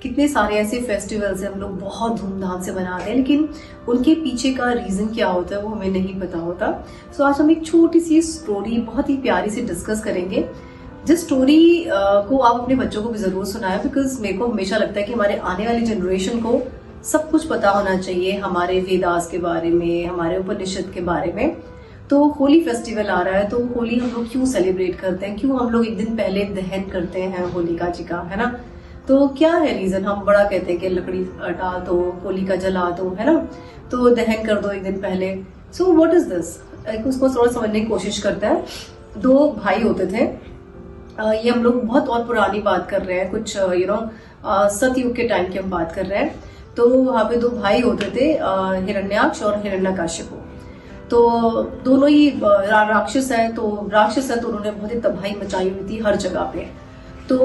कितने सारे ऐसे फेस्टिवल्स हैं हम लोग बहुत धूमधाम से मनाते हैं, लेकिन उनके पीछे का रीजन क्या होता है वो हमें नहीं पता होता। सो आज हम एक छोटी सी स्टोरी बहुत ही प्यारी सी डिस्कस करेंगे, जिस स्टोरी को आप अपने बच्चों को भी जरूर सुनाएं, बिकॉज मेरे को हमेशा लगता है कि हमारे आने वाली जनरेशन को सब कुछ पता होना चाहिए हमारे वेदास के बारे में, हमारे उपनिषद के बारे में। तो होली फेस्टिवल आ रहा है, तो होली हम लोग क्यों सेलिब्रेट करते हैं, क्यों हम लोग एक दिन पहले दहन करते हैं होलिका जी का, है ना। तो क्या है रीजन, हम बड़ा कहते हैं कि लकड़ी डाल दो, होलिका जला दो, है ना, तो दहन कर दो एक दिन पहले। सो व्हाट इज दिस, उसको थोड़ा समझने की कोशिश करते हैं। दो भाई होते थे, ये हम लोग बहुत और पुरानी बात कर रहे हैं, कुछ सतयुग के टाइम की हम बात कर रहे हैं। तो वहां पे दो भाई होते थे, हिरण्याक्ष और हिरण्यकशिपु। तो दोनों ही राक्षस है, तो उन्होंने बहुत ही तबाही मचाई हुई थी हर जगह पे। तो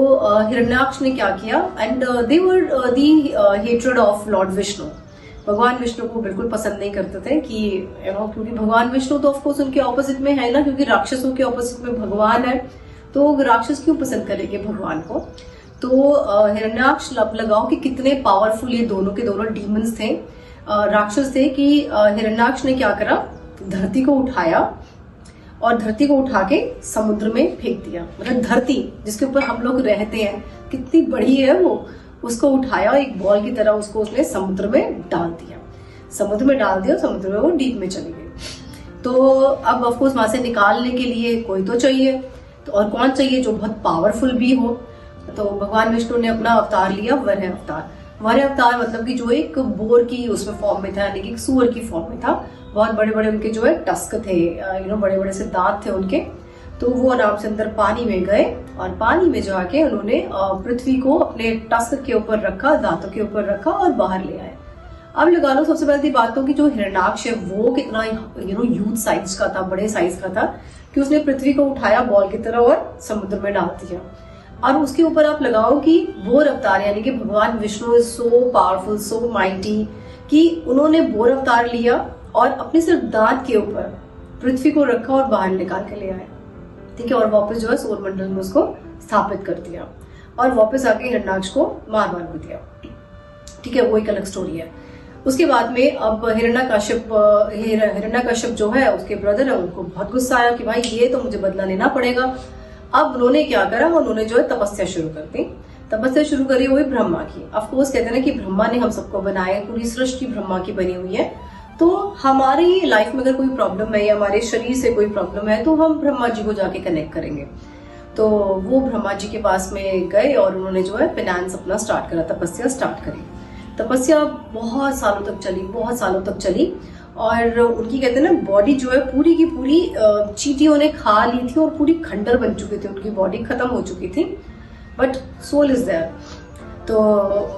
हिरण्याक्ष ने क्या किया, and they were the hatred of Lord Vishnu. भगवान विष्णु को बिल्कुल पसंद नहीं करते थे कि क्योंकि भगवान विष्णु तो ऑफकोर्स उनके ऑपोजिट में है ना, क्योंकि राक्षसों के ऑपोजिट में भगवान है, तो राक्षस क्यों पसंद करेंगे भगवान को। तो हिरण्याक्ष लगाओ कि कितने पावरफुल ये दोनों के दोनों डीमंस थे, राक्षस थे, कि हिरण्याक्ष ने क्या करा, धरती को उठाया और धरती को उठा के समुद्र में फेंक दिया। मतलब धरती जिसके ऊपर हम लोग रहते हैं कितनी बड़ी है वो, उसको उठाया एक बॉल की तरह, उसको उसने समुद्र में डाल दिया। समुद्र में वो डीप में चली गई। तो अब ऑफकोर्स वहां से निकालने के लिए कोई तो चाहिए, तो और कौन चाहिए, जो बहुत पावरफुल भी हो। तो भगवान विष्णु ने अपना अवतार लिया, वरह अवतार। वरह अवतार मतलब कि जो एक बोर की उसमें फॉर्म में था, यानी कि सूअर की फॉर्म में था। बहुत बड़े बड़े उनके जो है टस्क थे, बड़े बड़े से दांत थे उनके। तो वो आराम से अंदर पानी में गए और पानी में जाके उन्होंने पृथ्वी को अपने टस्क के ऊपर रखा, दांतों के ऊपर रखा और बाहर ले आए। अब लगा लो सबसे पहली बात तो कि जो हिरण्याक्ष है वो कितना ह्यूज साइज का था, बड़े साइज का था, कि उसने पृथ्वी को उठाया बॉल की तरह और समुद्र में डाल दिया। और उसके ऊपर आप लगाओ कि बोर अवतार, यानी कि भगवान Vishnu is so powerful, so mighty, कि उन्होंने बोर अवतार लिया और अपने सिर्फ दांत के ऊपर पृथ्वी को रखा और बाहर निकाल के ले आए, ठीक है, और वापस जो है सौर मंडल में उसको स्थापित कर दिया और वापस आके हिरण्याक्ष को मार को दिया, ठीक है। वो एक अलग स्टोरी है। उसके बाद में अब हिरण्यकश्यप जो है उसके ब्रदर है, उनको बहुत गुस्सा आया कि भाई ये तो मुझे बदला लेना पड़ेगा। अब उन्होंने क्या करा, उन्होंने जो है तपस्या शुरू कर दी। तपस्या शुरू करी वो भी ब्रह्मा की। ऑफकोर्स कहते हैं ना कि ब्रह्मा ने हम सबको बनाया, पूरी सृष्टि ब्रह्मा की बनी हुई है। तो हमारी लाइफ में अगर कोई प्रॉब्लम है या हमारे शरीर से कोई प्रॉब्लम है तो हम ब्रह्मा जी को जाके कनेक्ट करेंगे। तो वो ब्रह्मा जी के पास में गए और उन्होंने जो है पेनांस अपना स्टार्ट करा, तपस्या स्टार्ट करी। तपस्या बहुत सालों तक चली और उनकी कहते हैं ना बॉडी जो है पूरी की पूरी चींटियों ने खा ली थी और पूरी खंडर बन चुकी थी, उनकी बॉडी खत्म हो चुकी थी, बट सोल इज देयर। तो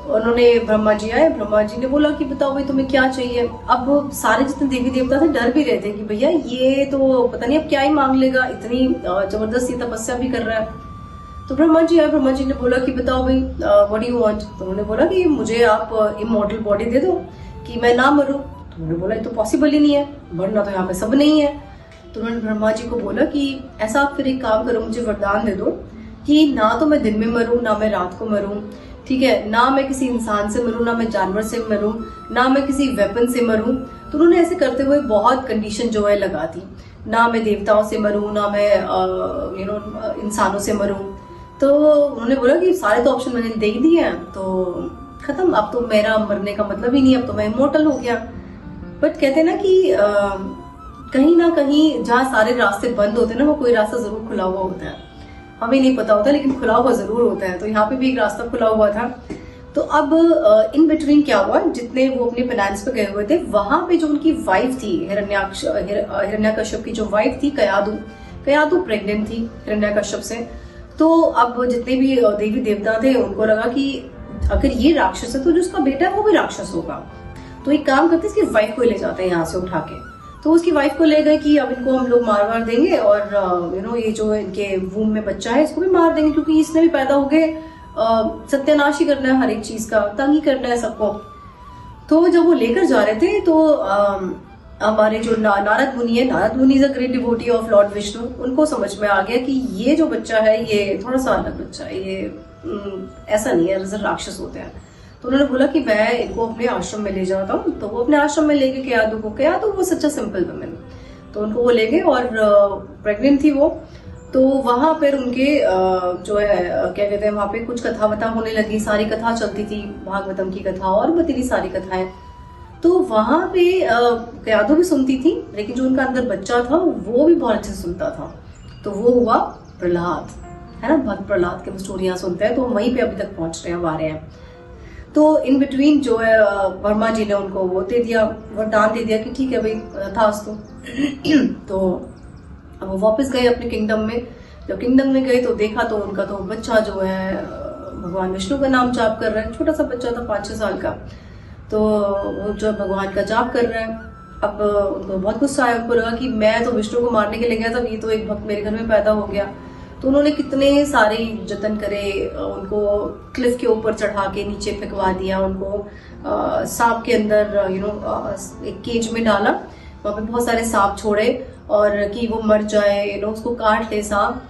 उन्होंने ब्रह्मा जी आए, ब्रह्मा जी ने बोला कि बताओ भाई तुम्हें क्या चाहिए। अब सारे जितने देवी देवता थे डर भी रहे थे कि भैया ये तो पता नहीं अब क्या ही मांग लेगा, इतनी जबरदस्ती तपस्या भी कर रहा है। तो ब्रह्मा जी आए, ब्रह्मा जी ने बोला कि बताओ भाई व्हाट डू यू वांट। तो उन्होंने बोला कि मुझे आप इमॉर्टल बॉडी दे दो कि मैं ना मरूं। तो उन्होंने बोला ये तो पॉसिबल ही नहीं है, मरना तो यहाँ पे सब नहीं है। तो उन्होंने ब्रह्मा जी को बोला कि ऐसा आप फिर एक काम करो, मुझे वरदान दे दो कि ना तो मैं दिन में मरूं, ना मैं रात को मरूं, ठीक है, ना मैं किसी इंसान से मरूं, ना मैं जानवर से मरूं, ना मैं किसी वेपन से मरूं। तो उन्होंने ऐसे करते हुए बहुत कंडीशन जो है लगा दी, ना मैं देवताओं से मरूं, ना मैं इंसानों से मरूं। तो उन्होंने बोला कि सारे तो ऑप्शन मैंने दे ही दिए हैं, तो खत्म, अब तो मेरा मरने का मतलब ही नहीं, अब तो मैं इमॉर्टल हो गया। बट कहते हैं ना कि कहीं ना कहीं जहाँ सारे रास्ते बंद होते हैं ना, वो कोई रास्ता जरूर खुला हुआ होता है, हमें नहीं पता होता लेकिन खुला हुआ जरूर होता है। तो यहाँ पे भी एक रास्ता खुला हुआ था। तो अब इन बिटवीन क्या हुआ, जितने वो अपने पेनांस पे गए हुए थे, वहां पे जो उनकी वाइफ थी हिरण्यकश्यप की जो वाइफ थी कयादु प्रेग्नेंट थी हिरण्यकश्यप से। तो अब जितने भी देवी देवता थे उनको लगा कि अगर ये राक्षस है तो जो उसका बेटा है वो भी राक्षस होगा। तो एक काम करते इसकी वाइफ को ले जाते हैं यहाँ से उठा के। तो उसकी वाइफ को ले गए कि अब इनको हम लोग मार देंगे और ये जो इनके वूम में बच्चा है इसको भी मार देंगे, क्योंकि इसने भी पैदा हो गए सत्यानाश ही करना है, हर एक चीज का तंग ही करना है सबको। तो जब वो लेकर जा रहे थे तो हमारे जो नारद मुनि है, नारद मुनि is a great devotee of Lord Vishnu, उनको समझ में आ गया कि ये जो बच्चा है ये थोड़ा सा अलग बच्चा है, ये ऐसा नहीं है, राक्षस होते हैं। तो उन्होंने बोला कि मैं इनको अपने आश्रम में ले जाता हूँ। तो वो अपने आश्रम में लेके केयादू वो सच्चा सिंपल वुमेन, तो उनको वो ले गए और प्रेग्नेंट थी वो। तो वहां पर उनके जो है क्या कहते हैं, वहां पे कुछ कथा वथा होने लगी, सारी कथा चलती थी, भागवतम की कथा और बतेरी सारी कथाएं। तो वहां पे केयादू भी सुनती थी, लेकिन जो उनका अंदर बच्चा था वो भी बहुत अच्छे से सुनता था। तो वो हुआ प्रहलाद, है ना, भक्त प्रहलाद के स्टोरियां सुनते हैं, तो वहीं पे अभी तक पहुंच रहे हैं, आ रहे हैं। तो इन बिटवीन जो है वर्मा जी ने उनको वो दे दिया, वरदान दे दिया कि ठीक है भाई था तो वो वापस गए अपने किंगडम में। जब किंगडम में गए तो देखा तो उनका तो बच्चा जो है भगवान विष्णु का नाम जाप कर रहा है, छोटा सा बच्चा था 5-6 साल का। तो वो जो भगवान का जाप कर रहा है, अब उनको बहुत गुस्सा आया, उनको लगा कि मैं तो विष्णु को मारने के लिए गया था, ये तो एक भक्त मेरे घर में पैदा हो गया। तो उन्होंने कितने सारे जतन करे, उनको क्लिफ के ऊपर चढ़ा के नीचे फेंकवा दिया, उनको सांप के अंदर एक केज में डाला, वहां पे बहुत सारे सांप छोड़े और कि वो मर जाए, उसको काट ले सांप।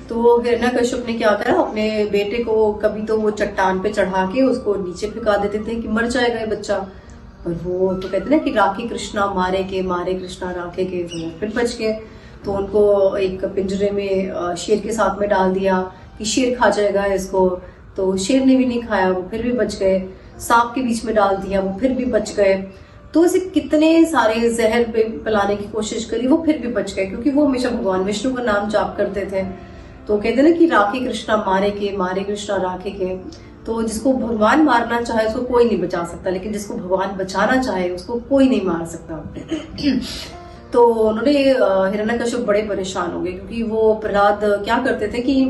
तो हिरण्यकश्यप ने क्या करा, अपने बेटे को कभी तो वो चट्टान पे चढ़ा के उसको नीचे फेंका देते थे कि मर जाएगा ये बच्चा। और वो तो कहते ना कि राखे कृष्णा मारे के, मारे कृष्णा राखे के, तो फिर बच गए। तो उनको एक पिंजरे में शेर के साथ में डाल दिया कि शेर खा जाएगा इसको, तो शेर ने भी नहीं खाया, वो फिर भी बच गए। सांप के बीच में डाल दिया, वो फिर भी बच गए। तो ऐसे कितने सारे जहर पे पिलाने की कोशिश करी, वो फिर भी बच गए, क्योंकि वो हमेशा भगवान विष्णु का नाम जाप करते थे। तो कहते ना कि राखे कृष्णा मारे के, मारे कृष्णा राखे के। तो जिसको भगवान मारना चाहे उसको कोई नहीं बचा सकता, लेकिन जिसको भगवान बचाना चाहे उसको कोई नहीं मार सकता। तो उन्होंने हिरण्यकश्यप बड़े परेशान हो गए, क्योंकि वो प्रहलाद क्या करते थे कि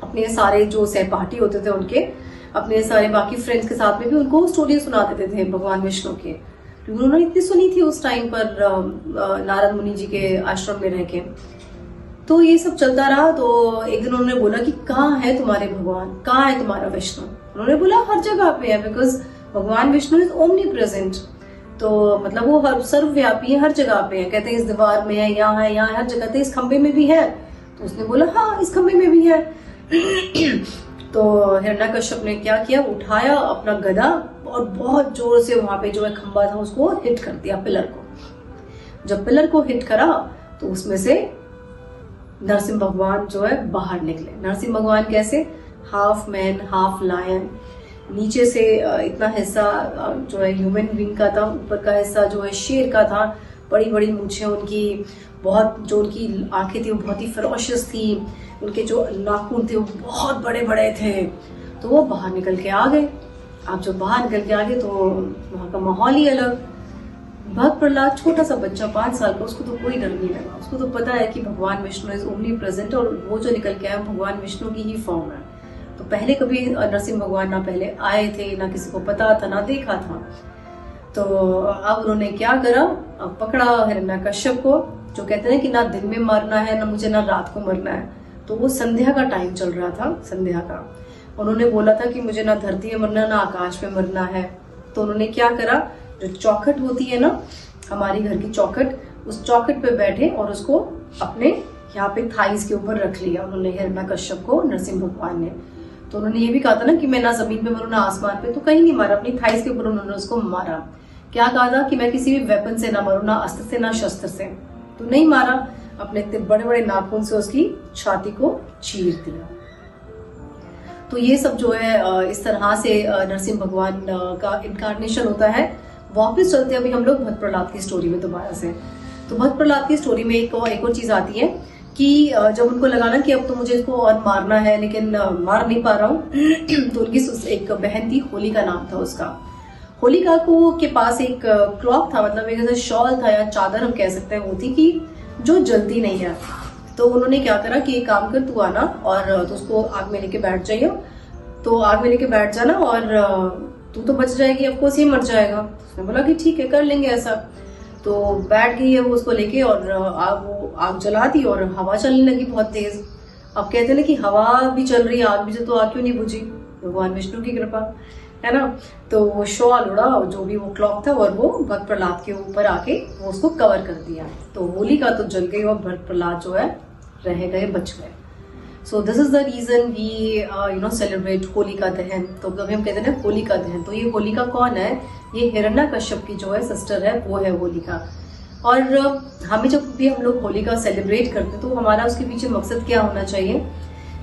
अपने सारे जो सहपाठी होते थे उनके, अपने सारे बाकी फ्रेंड्स के साथ में भी उनको स्टोरी सुना देते थे भगवान विष्णु के, क्योंकि उन्होंने इतनी सुनी थी उस टाइम पर नारद मुनि जी के आश्रम में रह के। तो ये सब चलता रहा। तो एक दिन उन्होंने बोला कि कहाँ है तुम्हारे भगवान, कहाँ है तुम्हारा विष्णु? उन्होंने बोला हर जगह पे है, बिकॉज भगवान विष्णु इज ओमनी प्रेजेंट। तो मतलब वो हर सर्वव्यापी है, हर जगह पे है। कहते हैं इस दीवार में है, यहाँ है, यहाँ हर जगह। तो इस खंबे में भी है? तो उसने बोला हाँ इस खंबे में भी है। तो हिरण्यकश्यप ने क्या किया, उठाया अपना गदा और बहुत जोर से वहां पे जो है खंबा था उसको हिट कर दिया, पिलर को। जब पिलर को हिट करा तो उसमें से नरसिंह भगवान जो है बाहर निकले। नरसिंह भगवान कैसे, हाफ मैन हाफ लायन। नीचे से इतना हिस्सा जो है ह्यूमन बीइंग का था, ऊपर का हिस्सा जो है शेर का था। बड़ी बड़ी मूछें उनकी, बहुत जो उनकी आंखें थी वो बहुत ही फेरोशियस थी, उनके जो नाखून थे वो बहुत बड़े बड़े थे। तो वो बाहर निकल के आ गए। आप जब बाहर निकल के आ गए तो वहां का माहौल ही अलग। भक्त प्रहलाद छोटा सा बच्चा 5 साल का, उसको तो कोई डर नहीं लगा। उसको तो पता है कि भगवान विष्णु इज ओमनी प्रेजेंट और वो जो निकल के आया भगवान विष्णु की ही फॉर्म है। तो पहले कभी नरसिंह भगवान ना पहले आए थे, ना किसी को पता था, ना देखा था। तो अब उन्होंने क्या करा, अब पकड़ा हिरण्यकश्यप को, जो कहते हैं कि ना दिन में मरना है ना मुझे, ना रात को मरना है। तो वो संध्या का टाइम चल रहा था, संध्या का। उन्होंने बोला था कि मुझे ना धरती में मरना ना आकाश में मरना है। तो उन्होंने क्या करा, जो चौखट होती है ना हमारी घर की चौखट, उस चौखट पे बैठे और उसको अपने यहाँ पे थाइस के ऊपर रख लिया उन्होंने, हिरण्यकश्यप को नरसिंह भगवान ने। तो उन्होंने ये भी कहा था ना कि मैं ना जमीन पे मरूं ना आसमान पे, तो कहीं नहीं मारा, अपनी थाइस के ऊपर उन्होंने उसको मारा। क्या कहा था कि मैं किसी भी वेपन से ना मरूं, ना अस्त्र से ना शस्त्र से। तो नहीं मारा, अपने इतने बड़े बड़े नाखून से उसकी छाती को चीर दिया। तो ये सब जो है इस तरह से नरसिंह भगवान का इनकारनेशन होता है। वापस चलते हैं अभी हम लोग भक्त प्रहलाद की स्टोरी में दोबारा से। तो भक्त प्रहलाद की स्टोरी में एक और चीज आती है कि जब उनको लगा ना कि अब तो मुझे इसको और मारना है लेकिन मार नहीं पा रहा हूँ, तो उनकी एक बहन थी, होलिका नाम था उसका। होलिका को के पास एक क्लॉक था, मतलब एक ऐसा शॉल था या चादर हम कह सकते हैं, वो थी कि जो जलती नहीं है। तो उन्होंने क्या करा कि एक काम कर, तू आना और तो उसको आग में लेके बैठ जाइए। तो आग में लेके बैठ जाना और तू तो बच जाएगी, ऑफकोर्स ये मर जाएगा। उसने बोला कि ठीक है कर लेंगे ऐसा। तो बैठ गई है वो उसको लेके और आग जला दी और हवा चलने लगी बहुत तेज। अब कहते ना कि हवा भी चल रही है, आग भी, तो आग क्यों नहीं बुझी? भगवान विष्णु की कृपा है ना। तो वो शॉल उड़ा, जो भी वो क्लॉक था, और वो भक्त प्रहलाद के ऊपर आके वो उसको कवर कर दिया। तो होलिका तो जल गई और भक्त प्रहलाद जो है रह गए, बच गए। So this is the reason we celebrate Holika Dahan. तो अभी हम कहते हैं ना होलिका दहन, तो ये होलिका कौन है? ये हिरण्यकश्यप की जो है सिस्टर है, वो है होलिका। और हमें जब भी हम लोग होलिका सेलिब्रेट करते हैं तो हमारा उसके पीछे मकसद क्या होना चाहिए?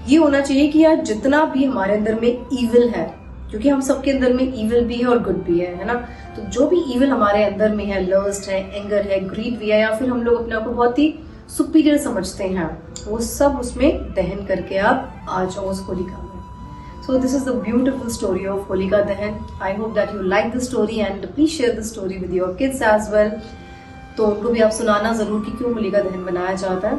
ये होना चाहिए कि यार जितना भी हमारे अंदर में इविल है, क्योंकि हम सबके अंदर में इविल भी है और गुड भी है ना, तो जो भी इविल हमारे अंदर में है, लस्ट है, एंगर है, ग्रीड भी है, या फिर हम लोग अपने आप को बहुत ही सुपीरियर समझते हैं, वो सब उसमें दहन करके आप आ जाओ उस होलिका में। So this is the beautiful story of Holika Dahan. I hope that you like the story and please share the story with your kids as well. तो उनको भी आप सुनाना जरूर कि क्यों होलिका दहन मनाया जाता है।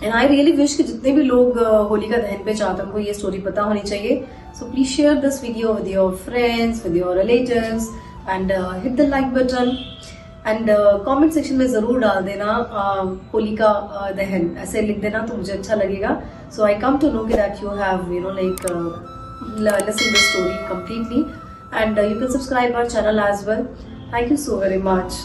एंड आई रियली विश कि जितने भी लोग होलिका दहन पे चाहते हैं उनको ये स्टोरी पता होनी चाहिए। So please share this video with your friends, with your relatives and hit the like button and comment section में जरूर डाल देना होलिका दहन ऐसे लिख देना, तो मुझे अच्छा लगेगा। So I come to know that you have listen the story completely and you can subscribe our channel as well. Thank you so very much.